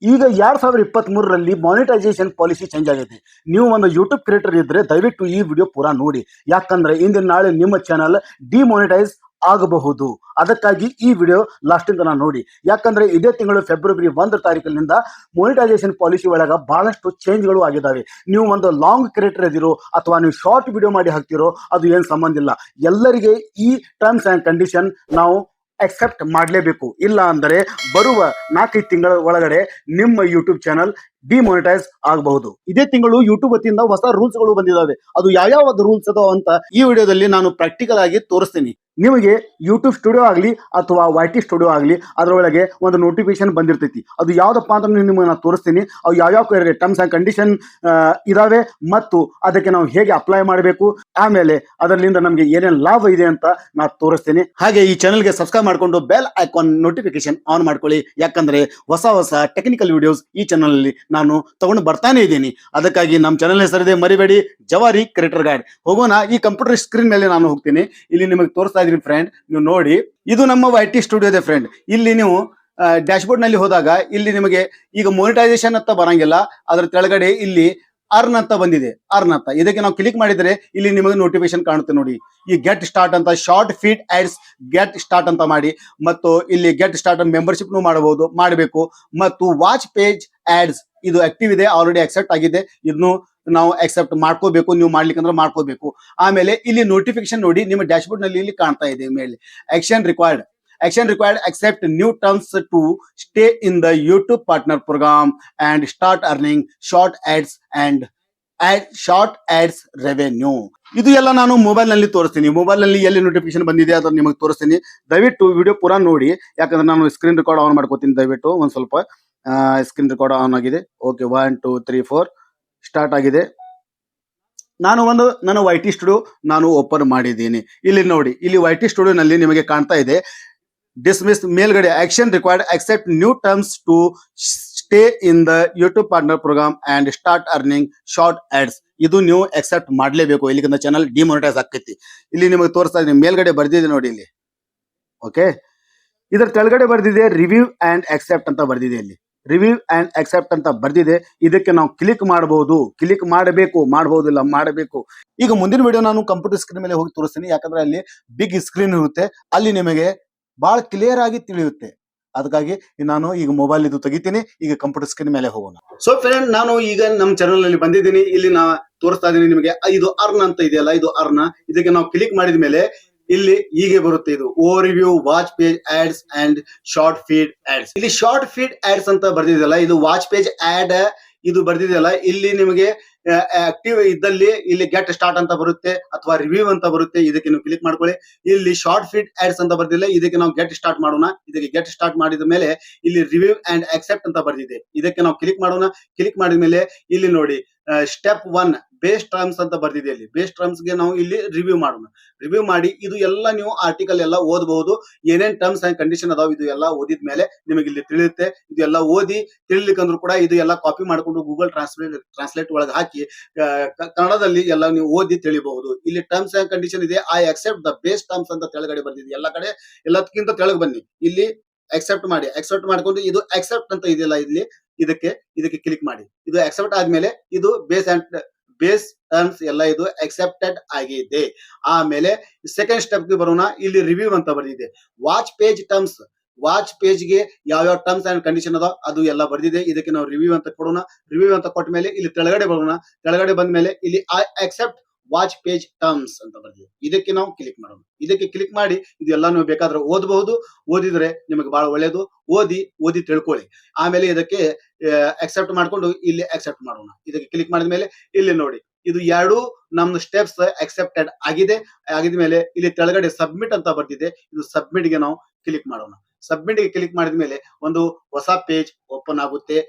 ಈಗ 2023ರಲ್ಲಿ monetisation policy change ಆಗಿದೆ. ನೀವು ಒಂದು ಯೂಟ್ಯೂಬ್ ಕ್ರಿಯೇಟರ್ ಇದ್ರೆ ದಯವಿಟ್ಟು ಈ ವಿಡಿಯೋ ಪೂರಾ ನೋಡಿ. ಯಾಕಂದ್ರೆ ಇಂದಿನ ನಾಳೆ ನಿಮ್ಮ ಚಾನಲ್ ಡಿಮಾನಿಟೈಸ್ ಆಗಬಹುದು. ಅದಕ್ಕಾಗಿ ಈ ವಿಡಿಯೋ ಲಾಸ್ಟ್ ತನಕ ನೋಡಿ. ಯಾಕಂದ್ರೆ ಇದೇ ತಿಂಗಳು ಫೆಬ್ರವರಿ 1 ತಾರೀಕಿನಿಂದ ಮಾನಿಟೈಸೇಷನ್ ಪಾಲಿಸಿ ಒಳಗ ಬಹಳಷ್ಟು ಚೇಂಜ್ಗಳು ಆಗಿದ್ದಾವೆ. ನೀವು ಒಂದು ಲಾಂಗ್ ಕ್ರಿಯೇಟರ್ ಇದಿರೋ ಅಥವಾ ನೀವು ಶಾರ್ಟ್ ವಿಡಿಯೋ ಮಾಡಿ ಹಾಕ್ತಿರೋ ಅದು ಏನು ಸಂಬಂಧ ಇಲ್ಲ. ಎಲ್ಲರಿಗೆ ಈ ಟರ್ಮ್ಸ್ ಅಂಡ್ ಕಂಡೀಷನ್ ನಾವು ಅಕ್ಸೆಪ್ಟ್ ಮಾಡಲೇಬೇಕು. ಇಲ್ಲ ಅಂದರೆ ಬರುವ 4-5 ತಿಂಗಳ ಒಳಗಡೆ ನಿಮ್ಮ ಯೂಟ್ಯೂಬ್ ಚಾನಲ್ ಡಿಮಾನಿಟೈಸ್ ಆಗಬಹುದು. ಇದೇ ತಿಂಗಳು ಯೂಟ್ಯೂಬ್ ವತಿಯಿಂದ ಹೊಸ ರೂಲ್ಸ್ ಗಳು ಬಂದಿದ್ದಾವೆ. ಅದು ಯಾವ ರೂಲ್ಸ್ ಅದಾವ ಅಂತ ಈ ವಿಡಿಯೋದಲ್ಲಿ ನಾನು ಪ್ರಾಕ್ಟಿಕಲ್ ಆಗಿ ತೋರಿಸ್ತೀನಿ. ನಿಮಗೆ ಯೂಟ್ಯೂಬ್ ಸ್ಟುಡಿಯೋ ಆಗಲಿ ಅಥವಾ YT ಸ್ಟುಡಿಯೋ ಆಗಲಿ ಅದರೊಳಗೆ ಒಂದು ನೋಟಿಫಿಕೇಶನ್ ಬಂದಿರ್ತೈತಿ. ಅದು ಯಾವ್ದಪ್ಪ ಅಂತ ನಿಮಗೆ ನಾನು ತೋರಿಸ್ತೀನಿ. ಅವು ಯಾವ ಟರ್ಮ್ಸ್ ಅಂಡ್ ಕಂಡೀಷನ್ ಇದಾವೆ ಮತ್ತು ಅದಕ್ಕೆ ನಾವು ಹೇಗೆ ಅಪ್ಲೈ ಮಾಡಬೇಕು, ಆಮೇಲೆ ಅದರಿಂದ ನಮಗೆ ಏನೇನು ಲಾಭ ಇದೆ ಅಂತ ನಾನು ತೋರಿಸ್ತೀನಿ. ಹಾಗೆ ಈ ಚಾನಲ್ಗೆ ಸಬ್ಸ್ಕ್ರೈಬ್ ಮಾಡಿಕೊಂಡು ಬೆಲ್ ಐಕಾನ್ ನೋಟಿಫಿಕೇಶನ್ ಆನ್ ಮಾಡ್ಕೊಳ್ಳಿ. ಯಾಕಂದ್ರೆ ಹೊಸ ಟೆಕ್ನಿಕಲ್ ವಿಡಿಯೋಸ್ ಈ ಚಾನಲ್ ಅಲ್ಲಿ ನಾನು ತಗೊಂಡು ಬರ್ತಾನೆ ಇದ್ದೀನಿ. ಅದಕ್ಕಾಗಿ ನಮ್ಮ ಚಾನಲ್ ಹೆಸರಿದೆ, ಮರಿಬೇಡಿ, ಜವಾರಿ ಕ್ರಿಯೇಟರ್ ಗೈಡ್. ಹೋಗೋಣ. ಈ ಕಂಪ್ಯೂಟರ್ ಸ್ಕ್ರೀನ್ ಮೇಲೆ ನಾನು ಹೋಗ್ತೀನಿ. ಇಲ್ಲಿ ನಿಮಗೆ ತೋರಿಸ್ತಾ ಇದ್ದೀನಿ ಫ್ರೆಂಡ್, ನೀವು ನೋಡಿ. ಇದು ನಮ್ಮ YT ಸ್ಟುಡಿಯೋ ಇದೆ ಫ್ರೆಂಡ್. ಇಲ್ಲಿ ನೀವು ಡ್ಯಾಶ್ಬೋರ್ಡ್ ನಲ್ಲಿ ಹೋದಾಗ ಇಲ್ಲಿ ನಿಮಗೆ ಈಗ ಮೊನಿಟೈಸೇಷನ್ ಅಂತ ಬರಂಗಿಲ್ಲ, ಅದರ ಕೆಳಗಡೆ ಇಲ್ಲಿ ಅರ್ನ್ ಅಂತ ಬಂದಿದೆ. ಅರ್ನ್ ಅಂತ ಇದಕ್ಕೆ ನಾವು ಕ್ಲಿಕ್ ಮಾಡಿದ್ರೆ ಇಲ್ಲಿ ನಿಮಗೆ ನೋಟಿಫಿಕೇಶನ್ ಕಾಣುತ್ತೆ ನೋಡಿ. ಈ ಗೆಟ್ ಸ್ಟಾರ್ಟ್ ಅಂತ short feed ads get start ಅಂತ ಮಾಡಿ, ಮತ್ತು ಇಲ್ಲಿ ಗೆಟ್ ಸ್ಟಾರ್ಟ್ ಮೆಂಬರ್ಶಿಪ್ ಮಾಡಬೇಕು. ಮತ್ತು ವಾಚ್ ಪೇಜ್ ಆಡ್ಸ್ ಇದು ಆಕ್ಟಿವ್ ಇದೆ, ಆಲ್ರೆಡಿ ಅಕ್ಸೆಪ್ಟ್ ಆಗಿದೆ. ಇದನ್ನು ನಾವು ಅಕ್ಸೆಪ್ಟ್ ಮಾಡ್ಕೋಬೇಕು. ನೀವು ಮಾಡ್ಲಿಕ್ಕೆ ಅಂದ್ರೆ ಮಾಡ್ಕೋಬೇಕು. ಆಮೇಲೆ ಇಲ್ಲಿ ನೋಟಿಫಿಕೇಶನ್ ನೋಡಿ, ನಿಮ್ಮ ಡ್ಯಾಶ್ಬೋರ್ಡ್ ನಲ್ಲಿ ಇಲ್ಲಿ ಕಾಣ್ತಾ ಇದೆ ಮೇಲೆ action required accept new terms to stay in the YouTube partner program and start earning short ads revenue. ಇದು ಎಲ್ಲ ನಾನು ಮೊಬೈಲ್ ನಲ್ಲಿ ತೋರಿಸ್ತೀನಿ. ಮೊಬೈಲ್ ನಲ್ಲಿ ಎಲ್ಲಿ ನೋಟಿಫಿಕೇಶನ್ ಬಂದಿದೆ ಅದನ್ನ ನಿಮಗೆ ತೋರಿಸ್ತೀನಿ. ದಯವಿಟ್ಟು ವಿಡಿಯೋ ಪೂರಾ ನೋಡಿ. ಯಾಕಂದ್ರೆ ನಾನು ಸ್ಕ್ರೀನ್ ರೆಕಾರ್ಡ್ ಆನ್ ಮಾಡ್ಕೋತೀನಿ. ದಯವಿಟ್ಟು ಒಂದ್ ಸ್ವಲ್ಪ ಸ್ಕ್ರೀನ್ ರೆಕಾರ್ಡ್ ಆನ್ ಆಗಿದೆ. ಓಕೆ, 1 2 3 4 ಸ್ಟಾರ್ಟ್ ಆಗಿದೆ. ನಾನು ನನ್ನ YT ಸ್ಟುಡಿಯೋ ನಾನು ಓಪನ್ ಮಾಡಿದ್ದೀನಿ. ಇಲ್ಲಿ ನೋಡಿ, ಇಲ್ಲಿ YT ಸ್ಟುಡಿಯೋ ನಲ್ಲಿ ನಿಮಗೆ ಕಾಣ್ತಾ ಇದೆ ಡಿಸ್ಮಿಸ್ ಮೇಲ್ಗಡೆ action required accept new terms to stay in the YouTube partner program and start earning short ads. ಇದು ನೀವು ಅಕ್ಸೆಪ್ಟ್ ಮಾಡಲೇಬೇಕು, ಇಲ್ಲಿಂದ ಚಾನಲ್ ಡಿಮಾನಿಟೈಸ್ ಆಕೈತಿ. ಇಲ್ಲಿ ನಿಮಗೆ ತೋರಿಸ್ತಾ ಇದ್ದೀನಿ, ಮೇಲ್ಗಡೆ ಬರ್ದಿದೆ ನೋಡಿ ಇಲ್ಲಿ. ಓಕೆ, ಇದರ ಕೆಳಗಡೆ ಬರ್ದಿದೆ ರಿವ್ಯೂ ಅಂಡ್ ಅಕ್ಸೆಪ್ಟ್ ಅಂತ ಬರ್ದಿದೆ. ಇಲ್ಲಿ ರಿವ್ಯೂ ಅಂಡ್ ಅಕ್ಸೆಪ್ಟ್ ಅಂತ ಬರ್ದಿದೆ. ಇದಕ್ಕೆ ನಾವು ಕ್ಲಿಕ್ ಮಾಡಬಹುದು. ಕ್ಲಿಕ್ ಮಾಡಬೇಕು, ಮಾಡಬಹುದಿಲ್ಲ, ಮಾಡಬೇಕು. ಈಗ ಮುಂದಿನ ವಿಡಿಯೋ ನಾನು ಕಂಪ್ಯೂಟರ್ ಸ್ಕ್ರೀನ್ ಮೇಲೆ ಹೋಗಿ ತೋರಿಸ್ತೀನಿ. ಯಾಕಂದ್ರೆ ಅಲ್ಲಿ ಬಿಗ್ ಸ್ಕ್ರೀನ್ ಇರುತ್ತೆ, ಅಲ್ಲಿ ನಿಮಗೆ ಬಹಳ ಕ್ಲಿಯರ್ ಆಗಿ ತಿಳಿಯುತ್ತೆ. ಅದಕ್ಕಾಗಿ ನಾನು ಈಗ ಮೊಬೈಲ್ ಇದು ತೆಗಿತೀನಿ. ಈಗ ಕಂಪ್ಯೂಟರ್ ಸ್ಕ್ರೀನ್ ಮೇಲೆ ಹೋಗೋಣ. ಸೊ ಫ್ರೆಂಡ್, ನಾನು ಈಗ ನಮ್ಮ ಚಾನಲ್ ನಲ್ಲಿ ಬಂದಿದ್ದೀನಿ. ಇಲ್ಲಿ ನಾ ತೋರಿಸ್ತಾ ಇದ್ದೀನಿ ನಿಮಗೆ. ಇದು ಅರ್ನ್ ಅಂತ ಇದೆಯಲ್ಲ, ಇದು ಅರ್ನ್. ಇದಕ್ಕೆ ನಾವು ಕ್ಲಿಕ್ ಮಾಡಿದ ಮೇಲೆ ಇಲ್ಲಿ ಹೀಗೆ ಬರುತ್ತೆ. ಇದು over review, watch page ads and short feed ads. ಇಲ್ಲಿ ಶಾರ್ಟ್ ಫೀಡ್ ಆಡ್ಸ್ ಅಂತ ಬರ್ದಿದೆಯಲ್ಲ, ಇದು ವಾಚ್ ಪೇಜ್ ಆಡ್ ಇದು ಬರ್ದಿದೆಯಲ್ಲ. ಇಲ್ಲಿ ನಿಮಗೆ ಆಕ್ಟಿವ್ ಇದ್ದಲ್ಲಿ ಇಲ್ಲಿ ಗೆಟ್ ಸ್ಟಾರ್ಟ್ ಅಂತ ಬರುತ್ತೆ ಅಥವಾ ರಿವ್ಯೂ ಅಂತ ಬರುತ್ತೆ. ಇದಕ್ಕೆ ನೀವು ಕ್ಲಿಕ್ ಮಾಡ್ಕೊಳ್ಳಿ. ಇಲ್ಲಿ ಶಾರ್ಟ್ ಫೀಡ್ ಆಡ್ಸ್ ಅಂತ ಬರ್ದಿಲ್ಲ, ಇದಕ್ಕೆ ನಾವು ಗೆಟ್ ಸ್ಟಾರ್ಟ್ ಮಾಡೋಣ. ಇದಕ್ಕೆ ಗೆಟ್ ಸ್ಟಾರ್ಟ್ ಮಾಡಿದ ಮೇಲೆ ಇಲ್ಲಿ ರಿವ್ಯೂ ಅಂಡ್ ಅಕ್ಸೆಪ್ಟ್ ಅಂತ ಬರ್ದಿದೆ. ಇದಕ್ಕೆ ನಾವು ಕ್ಲಿಕ್ ಮಾಡೋಣ. ಕ್ಲಿಕ್ ಮಾಡಿದ ಮೇಲೆ ಇಲ್ಲಿ ನೋಡಿ ಸ್ಟೆಪ್ 1 ಬೇಸ್ ಟರ್ಮ್ಸ್ ಅಂತ ಬರ್ದಿದೆ. ಇಲ್ಲಿ ಬೇಸ್ ಟರ್ಮ್ಸ್ ಗೆ ನಾವು ಇಲ್ಲಿ ರಿವ್ಯೂ ಮಾಡೋಣ. ರಿವ್ಯೂ ಮಾಡಿ ಇದು ಎಲ್ಲ ನೀವು ಆರ್ಟಿಕಲ್ ಎಲ್ಲ ಓದಬಹುದು. ಏನೇನ್ ಟರ್ಮ್ಸ್ ಅಂಡ್ ಕಂಡೀಷನ್ ಅದಾವ ಇದು ಎಲ್ಲ ಓದಿದ ಮೇಲೆ ನಿಮಗೆ ಇಲ್ಲಿ ತಿಳಿಯುತ್ತೆ. ಇದು ಎಲ್ಲ ಓದಿ ತಿಳಿಲಿಕ್ಕಂದ್ರೂ ಕೂಡ ಇದು ಎಲ್ಲ ಕಾಪಿ ಮಾಡ್ಕೊಂಡು ಗೂಗಲ್ ಟ್ರಾನ್ಸ್ಲೇಟ್ ಒಳಗೆ ಹಾಕಿ ಕನ್ನಡದಲ್ಲಿ ಎಲ್ಲ ನೀವು ಓದಿ ತಿಳಿಬಹುದು. ಇಲ್ಲಿ ಟರ್ಮ್ಸ್ ಅಂಡ್ ಕಂಡೀಷನ್ ಇದೆ. I accept the base terms ಅಂತ ಕೆಳಗಡೆ ಬಂದಿದೆ. ಎಲ್ಲ ಕಡೆ ಎಲ್ಲದಕ್ಕಿಂತ ಕೆಳಗೆ ಬನ್ನಿ. ಇಲ್ಲಿ ಅಕ್ಸೆಪ್ಟ್ ಮಾಡಿ. ಅಕ್ಸೆಪ್ಟ್ ಮಾಡ್ಕೊಂಡು ಇದು ಅಕ್ಸೆಪ್ಟ್ ಅಂತ ಇದೆಯಲ್ಲ, ಇಲ್ಲಿ ಇದಕ್ಕೆ ಕ್ಲಿಕ್ ಮಾಡಿ. ಇದು ಅಕ್ಸೆಪ್ಟ್ ಆದ್ಮೇಲೆ ಇದು ಬೇಸ್ ಟರ್ಮ್ಸ್ ಎಲ್ಲ ಇದು ಅಕ್ಸೆಪ್ಟೆಡ್ ಆಗಿದೆ. ಆಮೇಲೆ ಸೆಕೆಂಡ್ ಸ್ಟೆಪ್ ಗೆ ಬರೋಣ. ಇಲ್ಲಿ ರಿವ್ಯೂ ಅಂತ ಬರ್ದಿದೆ. Watch page terms, watch page ಗೆ ಯಾವ ಟರ್ಮ್ಸ್ ಅಂಡ್ ಕಂಡೀಷನ್ ಅದ ಅದು ಎಲ್ಲ ಬರ್ದಿದೆ. ಇದಕ್ಕೆ ನಾವು ರಿವ್ಯೂ ಅಂತ ಕೊಡೋಣ. ರಿವ್ಯೂ ಅಂತ ಕೊಟ್ಟ ಮೇಲೆ ಇಲ್ಲಿ ಕೆಳಗಡೆ ಬರೋಣ. ಕೆಳಗಡೆ ಬಂದ ಮೇಲೆ ಇಲ್ಲಿ I accept watch page terms ಅಂತ ಬರ್ದಿದೆ. ಇದಕ್ಕೆ ನಾವು ಕ್ಲಿಕ್ ಮಾಡೋಣ. ಇದಕ್ಕೆ ಕ್ಲಿಕ್ ಮಾಡಿ ಇದು ಎಲ್ಲ ನೀವು ಬೇಕಾದ್ರೆ ಓದಬಹುದು. ಓದಿದ್ರೆ ನಿಮಗೆ ಬಹಳ ಒಳ್ಳೇದು. ಓದಿ ತಿಳ್ಕೊಳ್ಳಿ. ಆಮೇಲೆ ಇದಕ್ಕೆ ಅಕ್ಸೆಪ್ಟ್ ಮಾಡ್ಕೊಂಡು ಇಲ್ಲಿ ಅಕ್ಸೆಪ್ಟ್ ಮಾಡೋಣ. ಇದಕ್ಕೆ ಕ್ಲಿಕ್ ಮಾಡಿದ ಮೇಲೆ ಇಲ್ಲಿ ನೋಡಿ, ಇದು ಎರಡು ನಮ್ದು ಸ್ಟೆಪ್ಸ್ ಅಕ್ಸೆಪ್ಟೆಡ್ ಆಗಿದ ಮೇಲೆ ಇಲ್ಲಿ ಕೆಳಗಡೆ ಸಬ್ಮಿಟ್ ಅಂತ ಬರ್ತಿದೆ. ಇದು ಸಬ್ಮಿಟ್ ಗೆ ನಾವು ಕ್ಲಿಕ್ ಮಾಡೋಣ. ಸಬ್ಮಿಟ್ ಗೆ ಕ್ಲಿಕ್ ಮಾಡಿದ ಮೇಲೆ ಒಂದು ಹೊಸ ಪೇಜ್ ಓಪನ್ ಆಗುತ್ತೆ.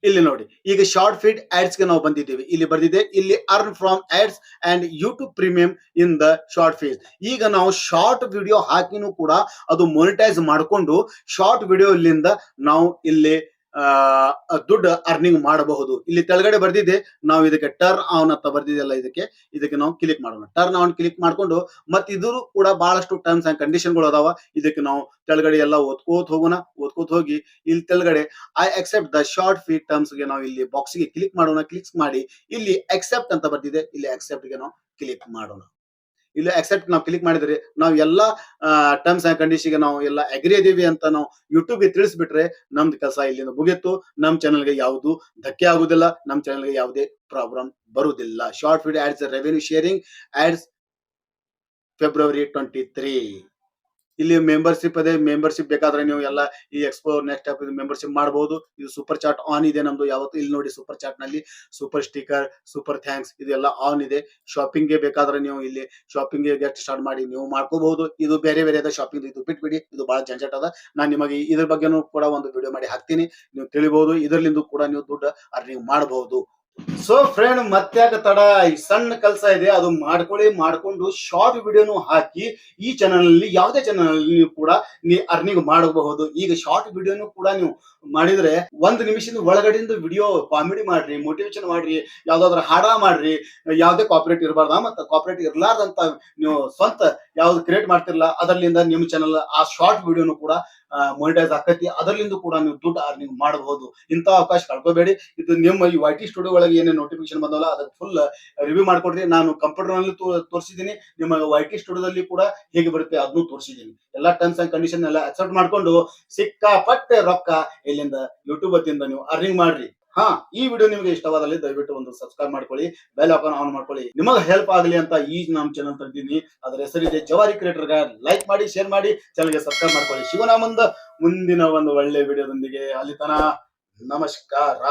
ಇಲ್ಲಿ ನೋಡಿ, ಈಗ ಶಾರ್ಟ್ ಫೀಡ್ ಆಡ್ಸ್ ಗೆ ನಾವು ಬಂದಿದ್ದೇವೆ. ಇಲ್ಲಿ ಬರ್ದಿದೆ ಇಲ್ಲಿ earn from ads and YouTube premium in the short feed. ಈಗ ನಾವು ಶಾರ್ಟ್ ವಿಡಿಯೋ ಹಾಕಿನೂ ಕೂಡ ಅದು ಮೊನಿಟೈಸ್ ಮಾಡಿಕೊಂಡು ಶಾರ್ಟ್ ವಿಡಿಯೋ ಇಲ್ಲಿಂದ ನಾವು ಇಲ್ಲಿ ದುಡ್ಡು ಅರ್ನಿಂಗ್ ಮಾಡಬಹುದು. ಇಲ್ಲಿ ತೆಳಗಡೆ ಬರ್ದಿದೆ, ನಾವು ಇದಕ್ಕೆ ಟರ್ನ್ ಆನ್ ಅಂತ ಬರ್ದಿದೆಯಲ್ಲ, ಇದಕ್ಕೆ ನಾವು ಕ್ಲಿಕ್ ಮಾಡೋಣ. ಟರ್ನ್ ಆನ್ ಕ್ಲಿಕ್ ಮಾಡ್ಕೊಂಡು ಮತ್ತೆ ಇದು ಕೂಡ ಬಹಳಷ್ಟು ಟರ್ಮ್ಸ್ ಅಂಡ್ ಕಂಡೀಷನ್ ಗಳು ಅದಾವ. ಇದಕ್ಕೆ ನಾವು ತೆಳಗಡೆ ಎಲ್ಲ ಓದ್ಕೋತ ಹೋಗೋಣ. ಓದ್ಕೋತ ಹೋಗಿ ಇಲ್ಲಿ ತೆಳಗಡೆ I accept the short fee terms ಗೆ ನಾವು ಇಲ್ಲಿ ಬಾಕ್ಸ್ ಗೆ ಕ್ಲಿಕ್ ಮಾಡೋಣ. ಕ್ಲಿಕ್ ಮಾಡಿ ಇಲ್ಲಿ ಅಕ್ಸೆಪ್ಟ್ ಅಂತ ಬರ್ದಿದೆ, ಇಲ್ಲಿ ಅಕ್ಸೆಪ್ಟ್ ಗೆ ನಾವು ಕ್ಲಿಕ್ ಮಾಡೋಣ. ಇಲ್ಲಿ ಅಕ್ಸೆಪ್ಟ್ ನಾವು ಕ್ಲಿಕ್ ಮಾಡಿದ್ರೆ ನಾವು ಎಲ್ಲಾ ಟರ್ಮ್ಸ್ ಅಂಡ್ ಕಂಡೀಷನ್ ಗೆ ನಾವು ಎಲ್ಲ ಅಗ್ರಿ ಇದೀವಿ ಅಂತ ನಾವು ಯೂಟ್ಯೂಬ್ ಗೆ ತಿಳಿಸ್ಬಿಟ್ರೆ ನಮ್ದು ಕೆಲಸ ಇಲ್ಲಿಂದ ಮುಗಿತು. ನಮ್ ಚಾನಲ್ ಗೆ ಯಾವುದು ಧಕ್ಕೆ ಆಗುದಿಲ್ಲ, ನಮ್ ಚಾನಲ್ ಗೆ ಯಾವುದೇ ಪ್ರಾಬ್ಲಮ್ ಬರುವುದಿಲ್ಲ. Short video ads revenue sharing ads February 23. ಇಲ್ಲಿ ಮೆಂಬರ್ಶಿಪ್ ಅದೇ, ಮೆಂಬರ್ಶಿಪ್ ಬೇಕಾದ್ರೆ ನೀವು ಎಲ್ಲ ಈ ಎಕ್ಸ್ಪೋ ನೆಕ್ಸ್ಟ್ ಆಪ್ ಮೆಂಬರ್ಶಿಪ್ ಮಾಡಬಹುದು. ಇದು ಸೂಪರ್ ಚಾಟ್ ಆನ್ ಇದೆ ನಮ್ದು ಯಾವತ್ತು. ಇಲ್ಲಿ ನೋಡಿ ಸೂಪರ್ ಚಾಟ್ ನಲ್ಲಿ ಸೂಪರ್ ಸ್ಟಿಕರ್, ಸೂಪರ್ ಥ್ಯಾಂಕ್ಸ್ ಇದೆಲ್ಲ ಆನ್ ಇದೆ. ಶಾಪಿಂಗ್ ಗೆ ಬೇಕಾದ್ರೆ ನೀವು ಇಲ್ಲಿ ಶಾಪಿಂಗ್ ಗೆ ಗೆಟ್ ಸ್ಟಾರ್ಟ್ ಮಾಡಿ ನೀವು ಮಾಡ್ಕೋಬಹುದು. ಇದು ಬೇರೆ ಬೇರೆ ಶಾಪಿಂಗ್, ಇದು ಬಿಟ್ಬಿಡಿ, ಇದು ಬಹಳ ಜಂಜಾಟ ಅದ. ನಾನು ನಿಮಗೆ ಇದ್ರ ಬಗ್ಗೆನೂ ಕೂಡ ಒಂದು ವಿಡಿಯೋ ಮಾಡಿ ಹಾಕ್ತೀನಿ, ನೀವು ತಿಳಿಬಹುದು. ಇದರಲ್ಲಿಂದ ಕೂಡ ನೀವು ದುಡ್ಡು ಅರ್ನಿಂಗ್ ಮಾಡಬಹುದು. ಸೊ ಫ್ರೆಂಡ್, ಮತ್ತ್ಯಾಕ ತಡ, ಈ ಸಣ್ಣ ಕೆಲಸ ಇದೆ ಅದು ಮಾಡ್ಕೊಂಡು ಶಾರ್ಟ್ ವಿಡಿಯೋನು ಹಾಕಿ ಈ ಚಾನಲ್ ಅಲ್ಲಿ ಯಾವುದೇ ಚಾನಲ್ ಅಲ್ಲಿ ಕೂಡ ನೀವು ಅರ್ನಿಂಗ್ ಮಾಡಬಹುದು. ಈಗ ಶಾರ್ಟ್ ವಿಡಿಯೋನು ಕೂಡ ನೀವು ಮಾಡಿದ್ರೆ 1 ನಿಮಿಷದ ಒಳಗಡೆಯಿಂದ ವಿಡಿಯೋ ಕಾಮಿಡಿ ಮಾಡ್ರಿ, ಮೋಟಿವೇಶನ್ ಮಾಡ್ರಿ, ಯಾವ್ದಾದ್ರು ಹಾಡ ಮಾಡ್ರಿ, ಯಾವ್ದೇ ಕಾಪರೇಟ್ ಇರಬಾರ್ದ, ಮತ್ತೆ ಕಾಪರೇಟ್ ಇರ್ಲಾರ್ದಂತ ನೀವು ಸ್ವಂತ ಯಾವ್ದು ಕ್ರಿಯೇಟ್ ಮಾಡ್ತಿರಲ್ಲ ಅದರಲ್ಲಿಂದ ನಿಮ್ಮ ಚಾನಲ್ ಆ ಶಾರ್ಟ್ ವಿಡಿಯೋನು ಕೂಡ ಮೊನಿಟೈಸ್ ಆಕತಿ. ಅದರಲ್ಲಿಂದ ಕೂಡ ನೀವು ದುಡ್ಡು ಅರ್ನಿಂಗ್ ಮಾಡಬಹುದು. ಇಂಥ ಅವಕಾಶ ಕಳ್ಕೋಬೇಡಿ. ಇದು ನಿಮ್ಮ ಈ ವೈಟಿ ಸ್ಟುಡಿಯೋ ಒಳಗೆ ಏನೇ ನೋಟಿಫಿಕೇಶನ್ ಬಂದಲ್ಲ ಅದಕ್ಕೆ ಫುಲ್ ರಿವ್ಯೂ ಮಾಡ್ಕೊಡ್ರಿ. ನಾನು ಕಂಪ್ಯೂಟರ್ ನಲ್ಲಿ ತೋರಿಸಿದ್ದೀನಿ, ನಿಮ್ಮ ವೈಟಿ ಸ್ಟುಡಿಯೋದಲ್ಲಿ ಕೂಡ ಹೇಗೆ ಬರುತ್ತೆ ಅದನ್ನು ತೋರಿಸಿದ್ದೀನಿ. ಎಲ್ಲಾ ಟರ್ಮ್ಸ್ ಅಂಡ್ ಕಂಡೀಷನ್ ಎಲ್ಲ ಅಕ್ಸೆಪ್ಟ್ ಮಾಡ್ಕೊಂಡು ಸಿಕ್ಕಾಪಟ್ಟೆ ರೊಕ್ಕ ಇಲ್ಲಿಂದ ಯೂಟ್ಯೂಬ್ ವತಿಯಿಂದ ನೀವು ಅರ್ನಿಂಗ್ ಮಾಡ್ರಿ. ಈ ವಿಡಿಯೋ ನಿಮಗೆ ಇಷ್ಟವಾದಲ್ಲಿ ದಯವಿಟ್ಟು ಒಂದು ಸಬ್ಸ್ಕ್ರೈಬ್ ಮಾಡ್ಕೊಳ್ಳಿ, ಬೆಲ್ ಐಕಾನ್ ಆನ್ ಮಾಡ್ಕೊಳ್ಳಿ. ನಿಮಗೆ ಹೆಲ್ಪ್ ಆಗಲಿ ಅಂತ ಈ ನಮ್ಮ ಚಾನಲ್ ತಂದಿದ್ದೀನಿ. ಅದರ ಹೆಸರಿದೆ ಜವಾರಿ ಕ್ರಿಯೇಟರ್ ಗಾರ್ಡ್. ಲೈಕ್ ಮಾಡಿ, ಶೇರ್ ಮಾಡಿ, ಚಾನಲ್ಗೆ ಸಬ್ಸ್ಕ್ರೈಬ್ ಮಾಡ್ಕೊಳ್ಳಿ. ಶಿವನ ಮುಂದಿನ ಒಂದು ಒಳ್ಳೆ ವಿಡಿಯೋದೊಂದಿಗೆ. ಅಲ್ಲಿ ತನ ನಮಸ್ಕಾರ.